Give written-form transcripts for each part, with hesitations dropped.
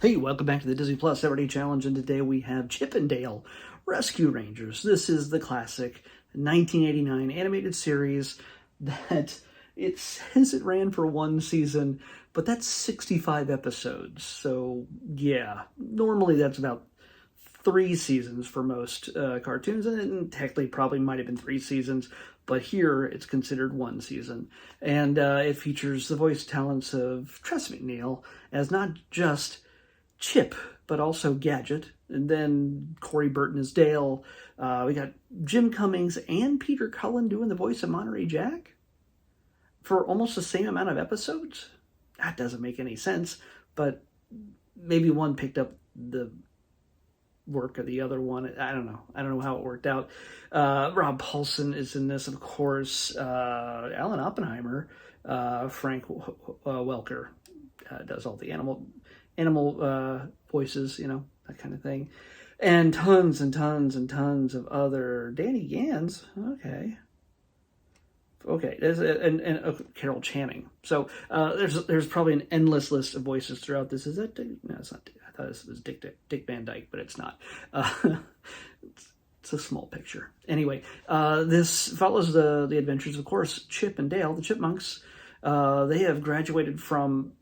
Hey, welcome back to the Disney Plus Everyday Challenge, and today we have Chip and Dale Rescue Rangers. This is the classic 1989 animated series that it says it ran for one season, but that's 65 episodes. So yeah, normally that's about 3 seasons for most cartoons, and technically probably might have been 3 seasons, but here it's considered 1 season. And it features the voice talents of Tress MacNeille as not just Chip, but also Gadget, and then Corey Burton as Dale. We got Jim Cummings and Peter Cullen doing the voice of Monterey Jack for almost the same amount of episodes. That doesn't make any sense, but maybe one picked up the work of the other one. I don't know how it worked out. Rob Paulson is in this, of course. Alan Oppenheimer, Frank Welker does all the animal voices, that kind of thing, and tons and tons and tons of other. Danny Gans, okay, there's Carol Channing. So there's probably an endless list of voices throughout this. Is that no? It's not. I thought this was Dick Van Dyke, but it's not. It's a small picture. Anyway, this follows the adventures, of course, Chip and Dale, the Chipmunks. They have graduated from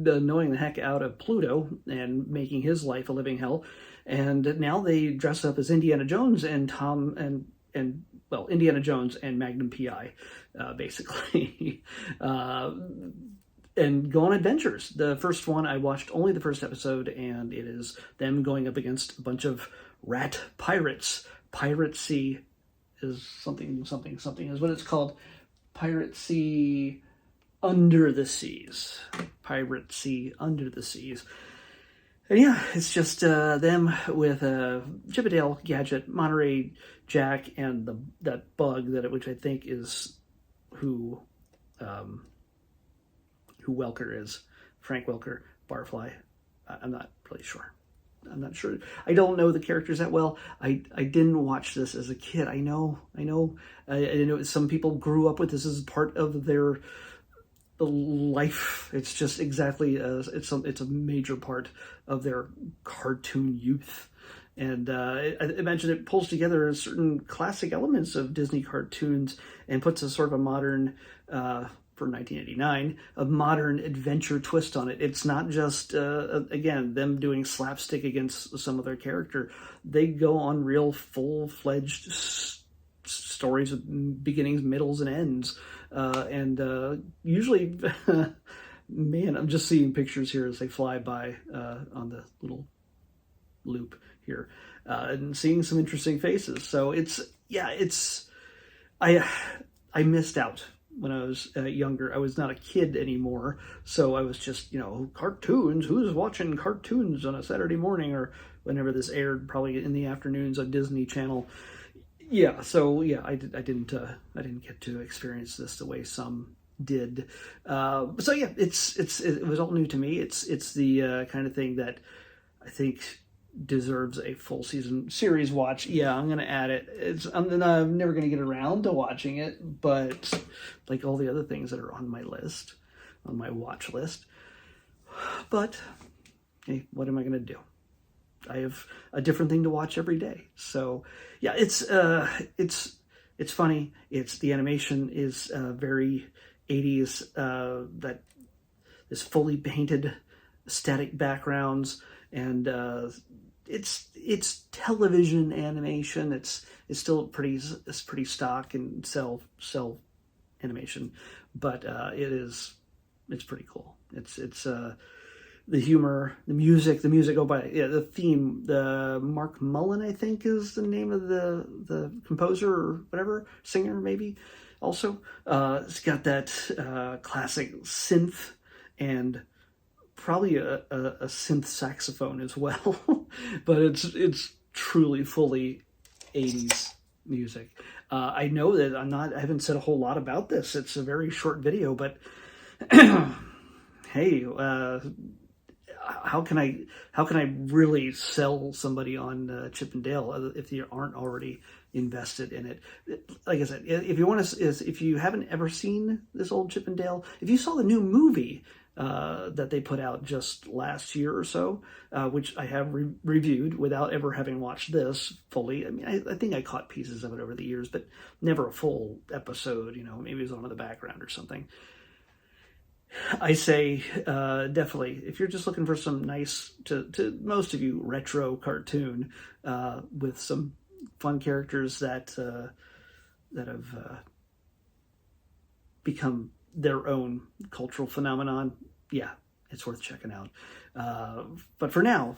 annoying the heck out of Pluto and making his life a living hell, and now they dress up as Indiana Jones and Indiana Jones and Magnum PI, basically, and go on adventures. The first one, I watched only the first episode, and it is them going up against a bunch of rat pirates. Piracy is something is what it's called. Piracy Under the Seas. Piracy Under the Seas. And yeah, it's just them with Chip and Dale, Gadget, Monterey Jack, and that bug which I think is who Welker is. Frank Welker, Barfly. I'm not really sure. I'm not sure. I don't know the characters that well. I didn't watch this as a kid. I know some people grew up with this as part of their life. It's just exactly it's a major part of their cartoon youth. And I imagine it pulls together certain classic elements of Disney cartoons and puts a sort of a modern, for 1989, a modern adventure twist on it. It's not just, again, them doing slapstick against some other character. They go on real full-fledged stories with beginnings, middles, and ends. And usually, man, I'm just seeing pictures here as they fly by on the little loop here, and seeing some interesting faces. So I missed out when I was younger. I was not a kid anymore, so I was just, cartoons. Who's watching cartoons on a Saturday morning or whenever this aired, probably in the afternoons on Disney Channel. Yeah, so yeah, I didn't get to experience this the way some did. So yeah, it was all new to me. It's the kind of thing that I think deserves a full season series watch. Yeah, I'm gonna add it. I'm never gonna get around to watching it, but like all the other things that are on my list, on my watch list. But hey, what am I gonna do? I have a different thing to watch every day. So yeah, it's funny. The animation is very 80s. That is fully painted, static backgrounds, and it's television animation. It's still pretty stock and cell animation, but it's pretty cool. It's the humor, the music. Oh, the theme. The Mark Mullen, I think, is the name of the composer or whatever, singer maybe. Also, it's got that classic synth and probably a synth saxophone as well, but it's truly fully 80s music. I know that I haven't said a whole lot about this. It's a very short video, but hey, how can I really sell somebody on Chip and Dale if they aren't already invested in it? Like I said, if you haven't ever seen this old Chip and Dale, if you saw the new movie, that they put out just last year or so, which I have reviewed without ever having watched this fully. I mean, I think I caught pieces of it over the years, but never a full episode. Maybe it was on in the background or something. I say definitely, if you're just looking for some nice, to most of you, retro cartoon with some fun characters that have become their own cultural phenomenon, yeah, it's worth checking out. But for now,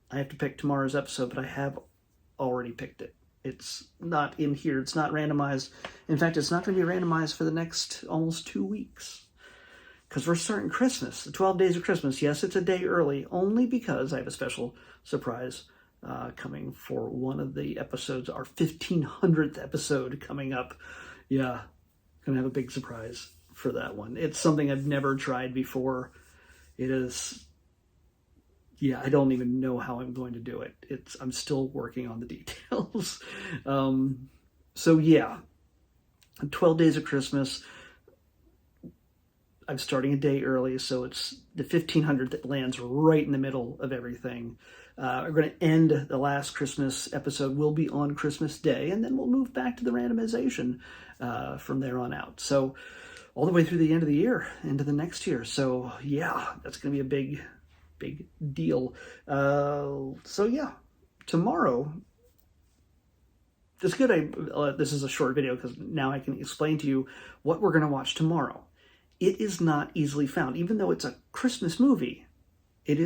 I have to pick tomorrow's episode, but I have already picked it. It's not in here. It's not randomized. In fact, it's not going to be randomized for the next almost 2 weeks. Because we're starting Christmas, the 12 days of Christmas. Yes, it's a day early, only because I have a special surprise coming for one of the episodes, our 1500th episode coming up. Yeah, going to have a big surprise for that one. It's something I've never tried before. It is, yeah, I don't even know how I'm going to do it. I'm still working on the details. So yeah, 12 days of Christmas. I'm starting a day early, so it's the 1500th that lands right in the middle of everything. We're going to end the last Christmas episode. Will be on Christmas Day, and then we'll move back to the randomization from there on out. So all the way through the end of the year, into the next year. So yeah, that's going to be a big deal. So yeah, tomorrow. It's good this is a short video because now I can explain to you what we're going to watch tomorrow. It is not easily found. Even though it's a Christmas movie, it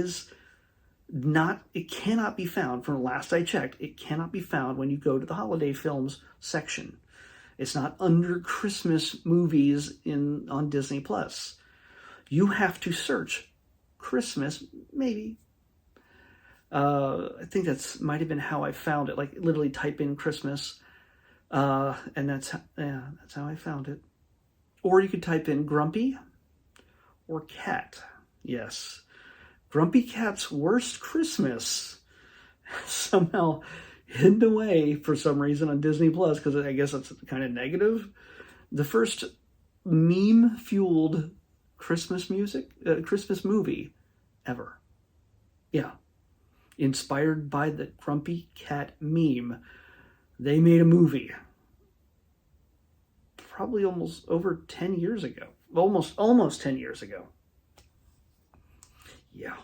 cannot be found. From the last I checked, it cannot be found when you go to the holiday films section. It's not under Christmas movies on Disney Plus. You have to search Christmas, maybe. I think that's might have been how I found it. Like literally type in Christmas, and that's how I found it. Or you could type in Grumpy or Cat. Yes. Grumpy Cat's Worst Christmas. Somehow hidden away for some reason on Disney Plus, because I guess it's kind of negative. The first meme-fueled Christmas movie ever. Yeah. Inspired by the Grumpy Cat meme. They made a movie. Probably almost over 10 years ago. Almost 10 years ago. Yeah.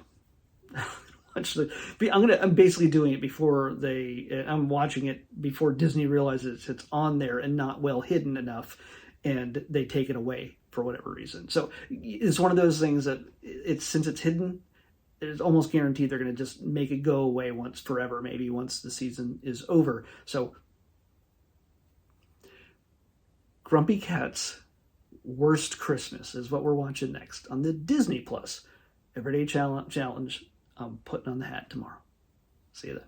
I'm basically doing it before I'm watching it before Disney realizes it's on there and not well hidden enough, and they take it away for whatever reason. So it's one of those things that since it's hidden, it's almost guaranteed they're going to just make it go away forever, maybe once the season is over. So Grumpy Cat's Worst Christmas is what we're watching next on the Disney Plus Everyday Challenge. I'm putting on the hat tomorrow. See you then.